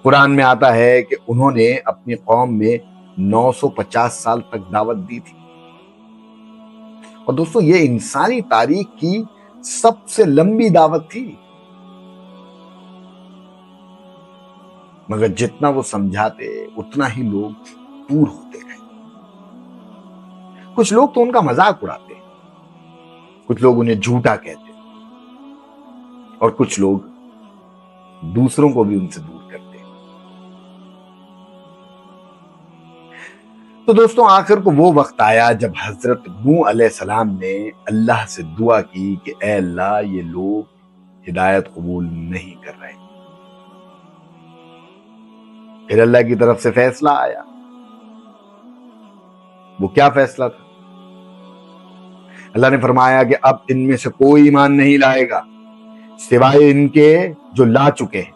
कुरान में आता है कि उन्होंने अपनी कौम में 950 साल तक दावत दी थी। और दोस्तों, ये इंसानी तारीख की सबसे लंबी दावत थी। मगर जितना वो समझाते उतना ही लोग दूर होते गए। कुछ लोग तो उनका मजाक उड़ाते, कुछ लोग उन्हें झूठा कहते, और कुछ लोग दूसरों को भी उनसे दूर करते। तो दोस्तों, आखिर को वो वक्त आया जब हजरत नूह अलैहिस्सलाम ने अल्लाह से दुआ की कि ऐ अल्लाह, ये लोग हिदायत कबूल नहीं कर रहे। फिर अल्लाह की तरफ से फैसला आया। वो क्या फैसला था? अल्लाह ने फरमाया कि अब इनमें से कोई ईमान नहीं लाएगा सिवाय इनके जो ला चुके हैं।